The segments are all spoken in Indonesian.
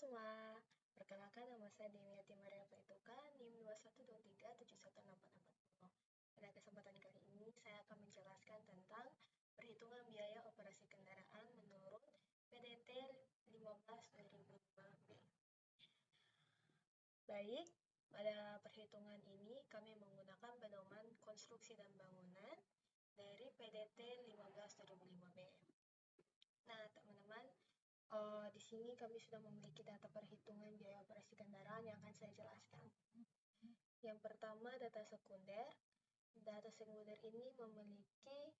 semua, perkenalkan nama saya Demiati Maria Faituka, NIM 2123718440. Pada kesempatan kali ini, saya akan menjelaskan tentang perhitungan biaya operasi kendaraan menurut PDT 15/2005B. Baik, pada perhitungan ini kami menggunakan pedoman konstruksi dan bangunan dari PDT 15/2005B. Nah, teman-teman, di sini kami sudah memiliki data perhitungan biaya operasi kendaraan yang akan saya jelaskan. Yang pertama, data sekunder. Data sekunder ini memiliki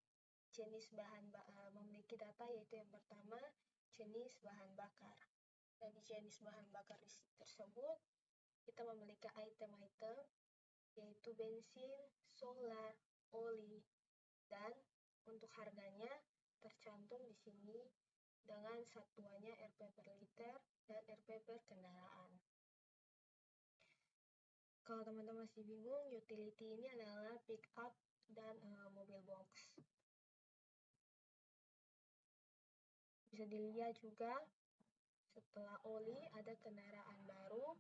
memiliki data, yaitu yang pertama jenis bahan bakar. Dan di jenis bahan bakar tersebut kita memiliki item-item yaitu bensin, solar, oli, dan untuk harganya tercantum di sini dengan satuannya Rp per liter dan Rp per kendaraan. Kalau teman-teman masih bingung, utility ini adalah pick up dan mobil box. Bisa dilihat juga setelah oli ada kendaraan baru,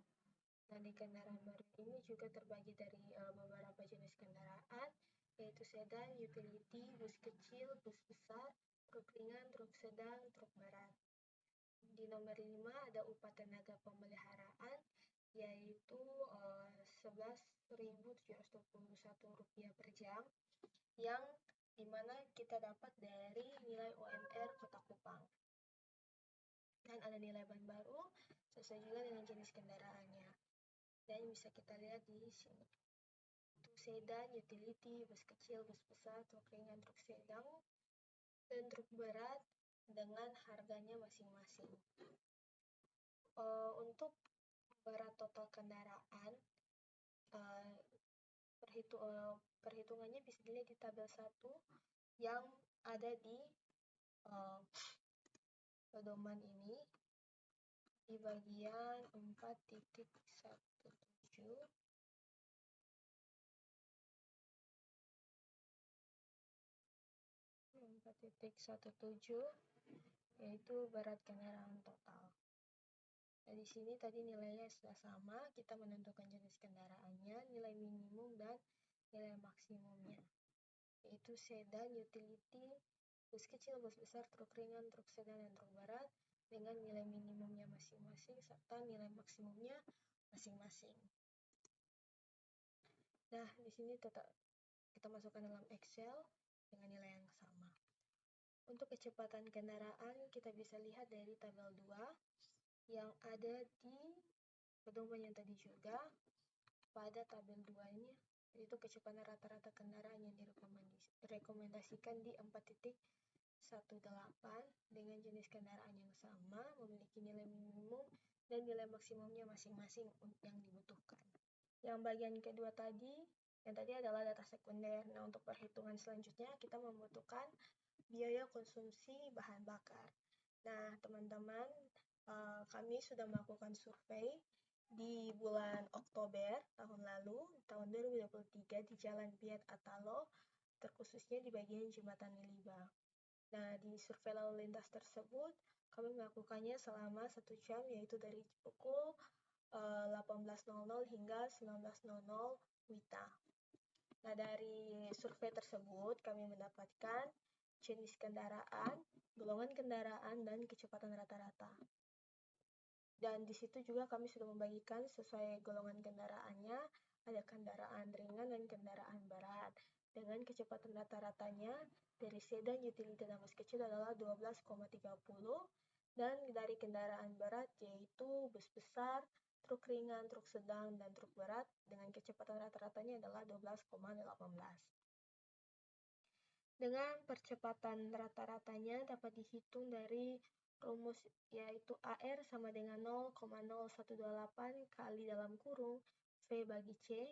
dan di kendaraan baru ini juga terbagi dari beberapa jenis kendaraan, yaitu sedan, utility, bus kecil, bus besar, truk ringan, truk sedang, truk berat. Di nomor 5 ada upah tenaga pemeliharaan, yaitu Rp11.721 per jam, yang dimana kita dapat dari nilai UMR Kota Kupang. Dan ada nilai ban baru sesuai juga dengan jenis kendaraannya. Dan bisa kita lihat di sini. Itu sedan, utility, bus kecil, bus besar, truk ringan, truk sedang, dan truk berat dengan harganya masing-masing. Untuk berat total kendaraan, perhitungannya bisa dilihat di tabel 1 yang ada di pedoman ini di bagian 4.17, yaitu berat kendaraan total. Nah, di sini tadi nilainya sudah sama, kita menentukan jenis kendaraannya, nilai minimum dan nilai maksimumnya, yaitu sedan, utility, bus kecil, bus besar, truk ringan, truk sedang, dan truk berat dengan nilai minimumnya masing-masing serta nilai maksimumnya masing-masing. Nah, di sini kita masukkan dalam Excel dengan nilai yang sama. Untuk kecepatan kendaraan, kita bisa lihat dari tabel 2 yang ada di pedoman yang tadi juga. Pada tabel 2 ini, yaitu kecepatan rata-rata kendaraan yang direkomendasikan di 4.18 dengan jenis kendaraan yang sama, memiliki nilai minimum dan nilai maksimumnya masing-masing yang dibutuhkan. Yang bagian kedua tadi, yang tadi adalah data sekunder. Nah, untuk perhitungan selanjutnya kita membutuhkan biaya konsumsi bahan bakar. Nah, teman-teman, kami sudah melakukan survei di bulan Oktober tahun lalu, tahun 2023 di Jalan Biat Atalo, terkhususnya di bagian Jembatan Niliba. Nah, di survei lalu lintas tersebut, kami melakukannya selama 1 jam, yaitu dari pukul 18.00 hingga 19.00 WITA. Nah, dari survei tersebut, kami mendapatkan jenis kendaraan, golongan kendaraan, dan kecepatan rata-rata. Dan di situ juga kami sudah membagikan sesuai golongan kendaraannya, ada kendaraan ringan dan kendaraan berat. Dengan kecepatan rata-ratanya dari sedan, utility, dan bus kecil adalah 12,30, dan dari kendaraan berat yaitu bus besar, truk ringan, truk sedang, dan truk berat dengan kecepatan rata-ratanya adalah 12,18. Dengan percepatan rata-ratanya dapat dihitung dari rumus, yaitu AR sama dengan 0,0128 kali dalam kurung V bagi C,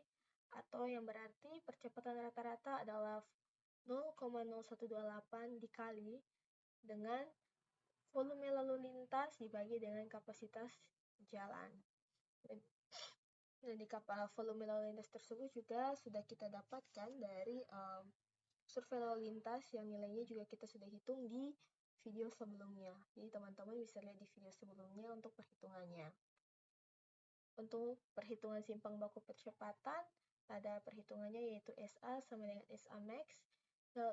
atau yang berarti percepatan rata-rata adalah 0,0128 dikali dengan volume lalu lintas dibagi dengan kapasitas jalan. Dan di volume lalu lintas tersebut juga sudah kita dapatkan dari survei lalu lintas yang nilainya juga kita sudah hitung di video sebelumnya. Jadi teman-teman bisa lihat di video sebelumnya untuk perhitungannya. Untuk perhitungan simpang baku percepatan, ada perhitungannya yaitu SA sama dengan SA max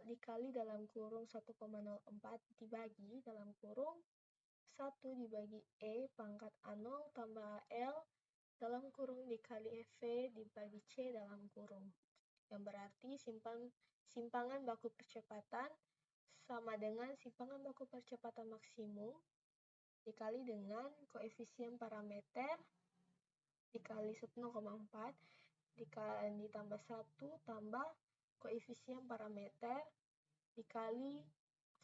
dikali dalam kurung 1,04 dibagi dalam kurung 1 dibagi E pangkat A0 tambah L dalam kurung dikali V dibagi C dalam kurung. Yang berarti simpangan baku percepatan sama dengan simpangan baku percepatan maksimum dikali dengan koefisien parameter dikali 0,4 ditambah 1 tambah koefisien parameter dikali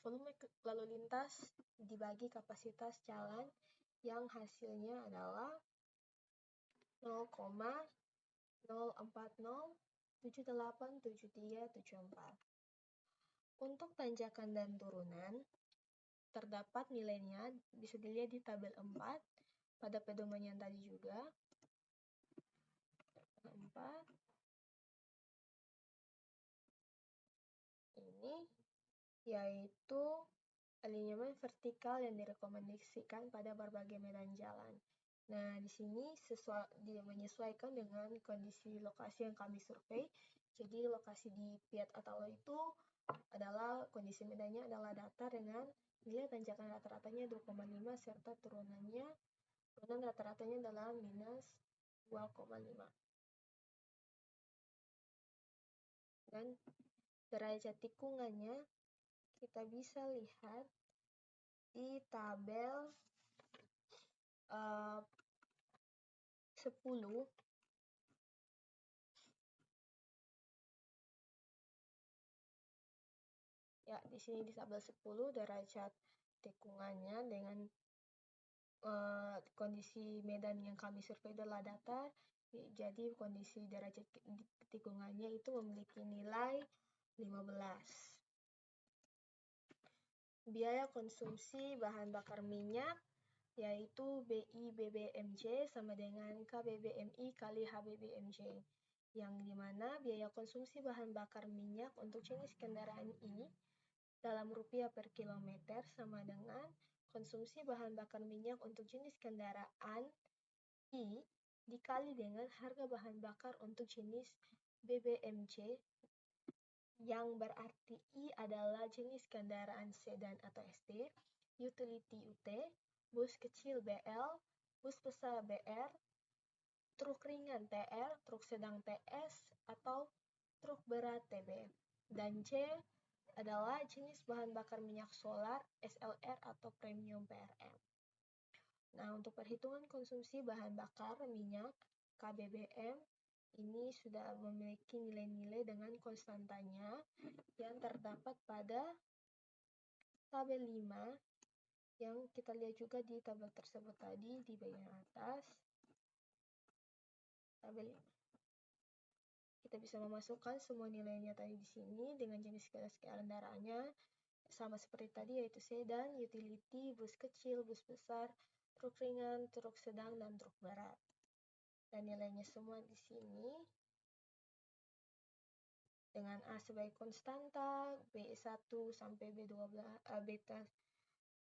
volume lalu lintas dibagi kapasitas jalan yang hasilnya adalah 0,040787374. Untuk tanjakan dan turunan, terdapat nilainya bisa dilihat di tabel 4 pada pedoman yang tadi juga. 4 ini yaitu alinyemen vertikal yang direkomendasikan pada berbagai medan jalan. Nah, di sini menyesuaikan dengan kondisi lokasi yang kami survei. Jadi lokasi di Piat Atalo itu adalah kondisi medannya adalah datar dengan nilai tanjakan rata-ratanya 2,5 serta turunan rata-ratanya adalah minus 2,5. Dan derajat tikungannya kita bisa lihat di tabel 10. Ya, di sini di tabel 10 derajat tikungannya dengan kondisi medan yang kami survei adalah datar. Jadi kondisi derajat tikungannya itu memiliki nilai 15. Biaya konsumsi bahan bakar minyak yaitu BI/BBMJ sama dengan KBBMI kali HBBMJ, yang dimana biaya konsumsi bahan bakar minyak untuk jenis kendaraan I dalam rupiah per kilometer sama dengan konsumsi bahan bakar minyak untuk jenis kendaraan I dikali dengan harga bahan bakar untuk jenis BBMJ, yang berarti I adalah jenis kendaraan sedan atau SD, utility UT, bus kecil BL, bus besar BR, truk ringan TR, truk sedang TS, atau truk berat TB. Dan C adalah jenis bahan bakar minyak solar SLR atau premium PRM. Nah, untuk perhitungan konsumsi bahan bakar minyak KBBM ini sudah memiliki nilai-nilai dengan konstantanya yang terdapat pada tabel 5 yang kita lihat juga di tabel tersebut tadi di bagian atas. Tabel 5. Kita bisa memasukkan semua nilainya tadi di sini dengan jenis kendaraannya sama seperti tadi, yaitu sedan, utility, bus kecil, bus besar, truk ringan, truk sedang, dan truk berat. Dan nilainya semua di sini dengan A sebagai konstanta, B1 sampai B12, beta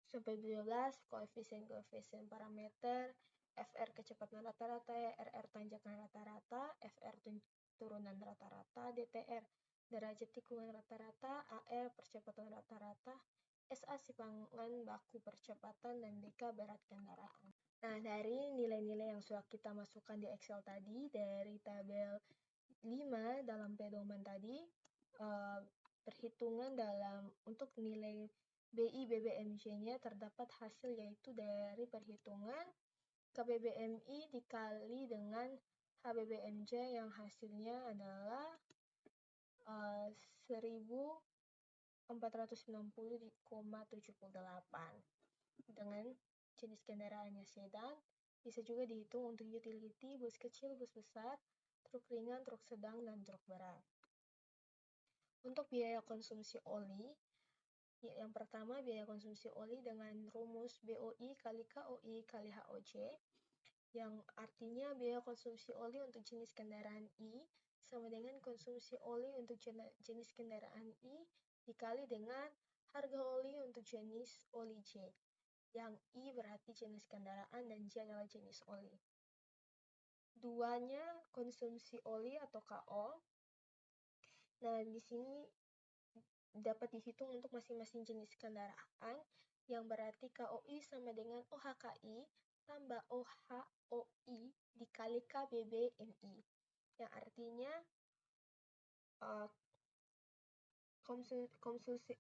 sampai B12, koefisien parameter, FR kecepatan rata-rata, RR tanjakan rata-rata, FR turunan rata-rata, DTR derajat tikungan rata-rata, AR percepatan rata-rata, SA simpangan baku percepatan, dan DK berat kendaraan. Nah, dari nilai-nilai yang sudah kita masukkan di Excel tadi, dari tabel 5 dalam pedoman tadi, perhitungan untuk nilai BI/BBMJ-nya terdapat hasil yaitu dari perhitungan KBBMI dikali dengan HBBMJ yang hasilnya adalah 1490,78 dengan jenis kendaraannya sedan. Bisa juga dihitung untuk utility, bus kecil, bus besar, truk ringan, truk sedang, dan truk berat. Untuk biaya konsumsi oli, yang pertama biaya konsumsi oli dengan rumus BOI kali KOI kali HOJ, yang artinya biaya konsumsi oli untuk jenis kendaraan I sama dengan konsumsi oli untuk jenis kendaraan I dikali dengan harga oli untuk jenis oli J, yang I berarti jenis kendaraan dan J adalah jenis oli. Duanya konsumsi oli atau KO. Nah, di sini dapat dihitung untuk masing-masing jenis kendaraan, yang berarti KOI sama dengan OHKI tambah OHOI dikali KBBMI, yang artinya konsumsi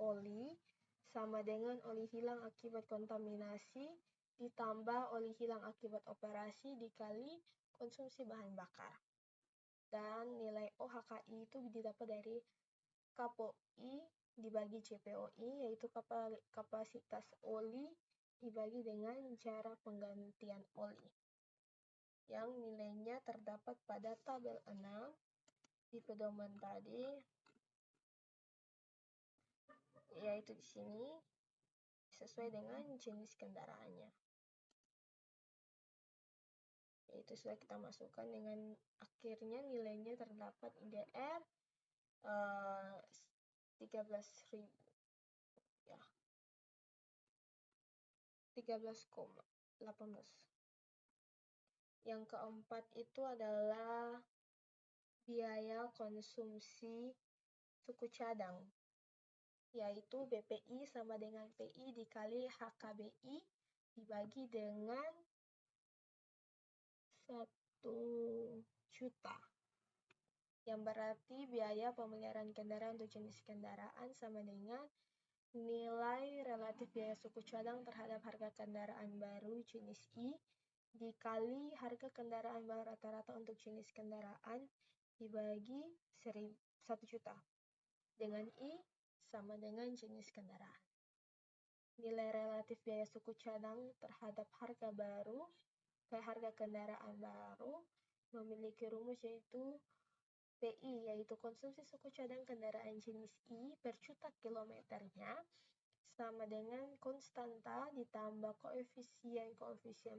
oli sama dengan oli hilang akibat kontaminasi ditambah oli hilang akibat operasi dikali konsumsi bahan bakar. Dan nilai OHKI itu didapat dari KPOI dibagi CPOI, yaitu kapasitas oli dibagi dengan jarak penggantian oli, yang nilainya terdapat pada tabel 6 di pedoman tadi, yaitu di sini sesuai dengan jenis kendaraannya. Yaitu sudah kita masukkan dengan akhirnya nilainya terdapat IDR 13.000 ya. 13,18. Yang keempat itu adalah biaya konsumsi suku cadang, yaitu BPI sama dengan PI dikali HKBI dibagi dengan 1 juta, yang berarti biaya pemeliharaan kendaraan untuk jenis kendaraan sama dengan nilai relatif biaya suku cadang terhadap harga kendaraan baru jenis I dikali harga kendaraan baru rata-rata untuk jenis kendaraan dibagi 1 juta, dengan I sama dengan jenis kendaraan. Nilai relatif biaya suku cadang terhadap harga kendaraan baru memiliki rumus yaitu PI, yaitu konsumsi suku cadang kendaraan jenis I per juta kilometernya sama dengan konstanta ditambah koefisien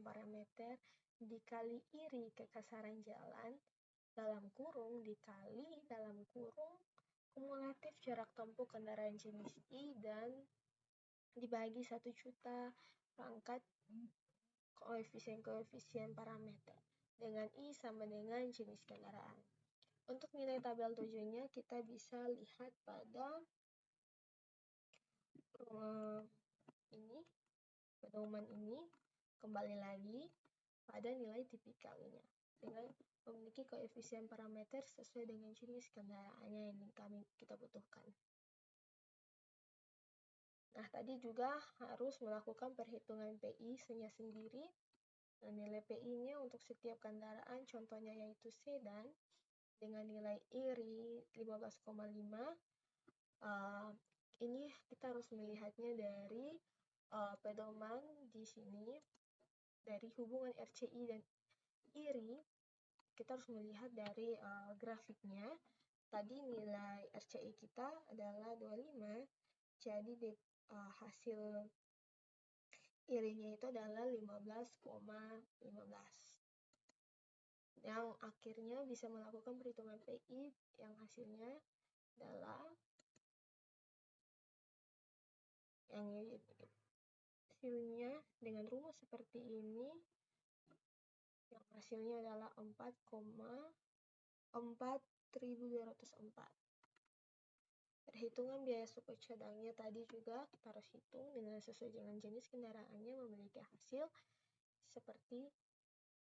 parameter dikali iri kekasaran jalan dalam kurung dikali dalam kurung kumulatif jarak tempuh kendaraan jenis I dan dibagi 1 juta pangkat koefisien parameter dengan I sama dengan jenis kendaraan. Untuk nilai tabel 7-nya kita bisa lihat pada pedoman ini, kembali lagi pada nilai tipikalnya dengan memiliki koefisien parameter sesuai dengan jenis kendaraannya yang kita butuhkan. Nah, tadi juga harus melakukan perhitungan PI sendiri. Nah, nilai PI-nya untuk setiap kendaraan contohnya yaitu sedan dengan nilai IRI 15,5. Ini kita harus melihatnya dari pedoman di sini, dari hubungan RCI dan IRI. Kita harus melihat dari grafiknya. Tadi nilai RCI kita adalah 25, jadi hasil IRI-nya itu adalah 15,15. Yang akhirnya bisa melakukan perhitungan PI yang hasilnya adalah dengan rumus seperti ini, yang hasilnya adalah 4,4204. Perhitungan biaya suku cadangnya tadi juga kita harus hitung dengan sesuai dengan jenis kendaraannya memiliki hasil seperti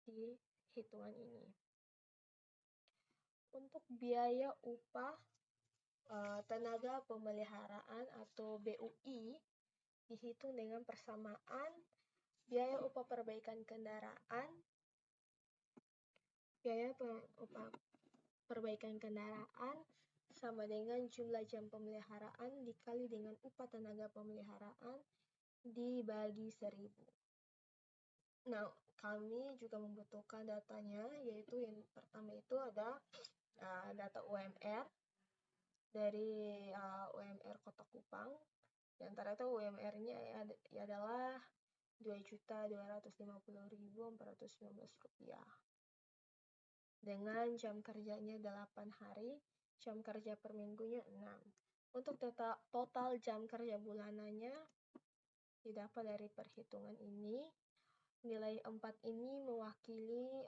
di hitungan ini. Untuk biaya upah tenaga pemeliharaan atau BUI dihitung dengan persamaan biaya upah perbaikan kendaraan. Biaya upah perbaikan kendaraan sama dengan jumlah jam pemeliharaan dikali dengan upah tenaga pemeliharaan dibagi 1000. Nah, kami juga membutuhkan datanya, yaitu yang pertama itu ada data UMR dari UMR Kota Kupang. Di antara itu UMR-nya adalah Rp2.250.419 dengan jam kerjanya 8 hari, jam kerja per minggunya 6. Untuk total jam kerja bulanannya didapat dari perhitungan ini. Nilai 4 ini mewakili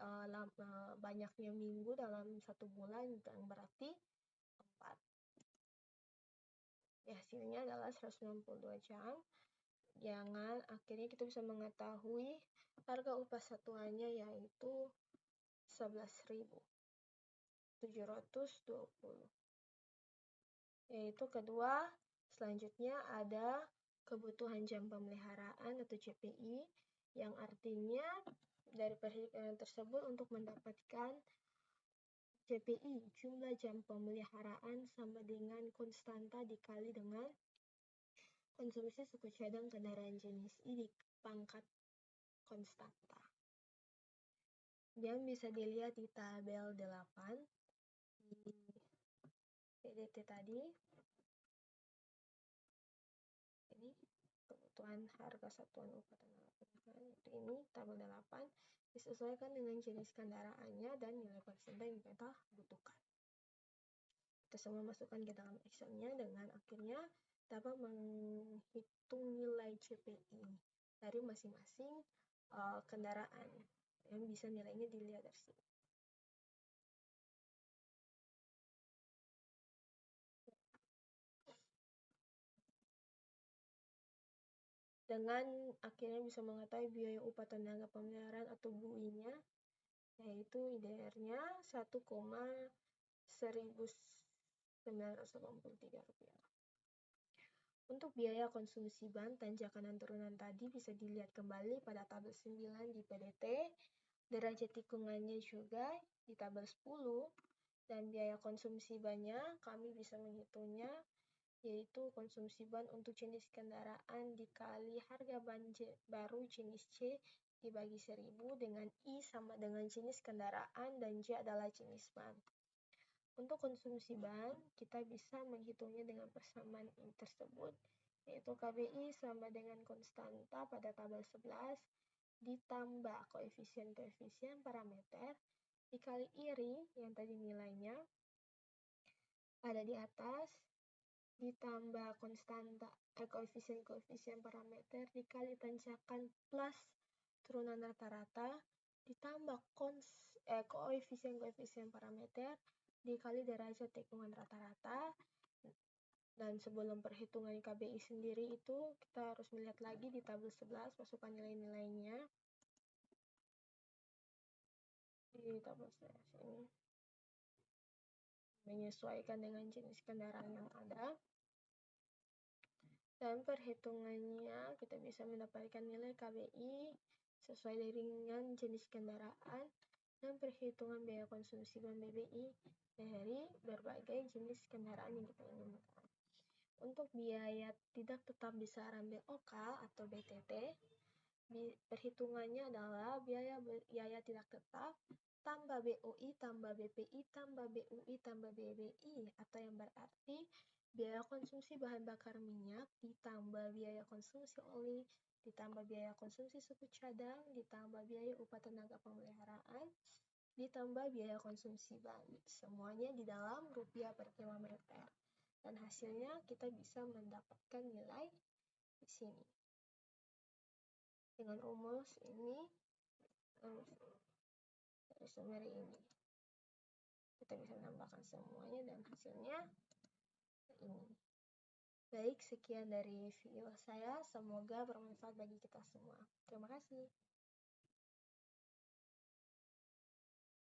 banyaknya minggu dalam satu bulan, yang berarti 4. Hasilnya adalah 192 jam. Akhirnya kita bisa mengetahui harga upah satuannya yaitu 11.720. Yaitu kedua, selanjutnya ada kebutuhan jam pemeliharaan atau JPI, yang artinya dari perhitungan tersebut untuk mendapatkan JPI, jumlah jam pemeliharaan sama dengan konstanta dikali dengan konsumsi suku cadang kendaraan jenis I di pangkat konstanta. Yang bisa dilihat di tabel 8 di PDT tadi. Ini kebutuhan harga satuan upah tenaga pendidikan, itu ini tabel 8 disesuaikan dengan jenis kendaraannya dan nilai persenta yang kita butuhkan. Kita semua masukkan ke dalam Excel-nya dengan akhirnya dapat menghitung nilai CPI dari masing-masing kendaraan yang bisa nilainya dilihat dari sini. Dengan akhirnya bisa mengetahui biaya upah tenaga pemeliharaan atau BUI-nya, yaitu IDR-nya 1,1983 rupiah. Untuk biaya konsumsi bahan tanjakan dan turunan tadi bisa dilihat kembali pada tabel 9 di PDT, derajat tikungannya juga di tabel 10, dan biaya konsumsi bannya kami bisa menghitungnya, yaitu konsumsi ban untuk jenis kendaraan dikali harga ban baru jenis C dibagi 1000 dengan I sama dengan jenis kendaraan dan J adalah jenis ban. Untuk konsumsi ban, kita bisa menghitungnya dengan persamaan I tersebut, yaitu KBI sama dengan konstanta pada tabel 11 ditambah koefisien-koefisien parameter dikali IRI yang tadi nilainya ada di atas, ditambah konstanta koefisien-koefisien parameter dikali tanjakan plus turunan rata-rata ditambah koefisien-koefisien parameter dikali derajat tikungan rata-rata. Dan sebelum perhitungan KBI sendiri itu kita harus melihat lagi di tabel 11, masukkan nilai-nilainya di tabel 11 ini, menyesuaikan dengan jenis kendaraan yang ada. Dan perhitungannya kita bisa mendapatkan nilai KBI sesuai dengan jenis kendaraan dan perhitungan biaya konsumsi ban BBI dari berbagai jenis kendaraan yang kita inginkan. Untuk biaya tidak tetap besaran BOK atau BTT, perhitungannya adalah biaya tidak tetap tambah BOI tambah BPI tambah BUI tambah BBI, atau yang berarti biaya konsumsi bahan bakar minyak ditambah biaya konsumsi oli ditambah biaya konsumsi suku cadang ditambah biaya upah tenaga pemeliharaan ditambah biaya konsumsi ban, semuanya di dalam rupiah per kilometer. Dan hasilnya kita bisa mendapatkan nilai di sini. Dengan rumus ini, dari summary ini, kita bisa menambahkan semuanya dan hasilnya ini. Baik, sekian dari video saya. Semoga bermanfaat bagi kita semua. Terima kasih.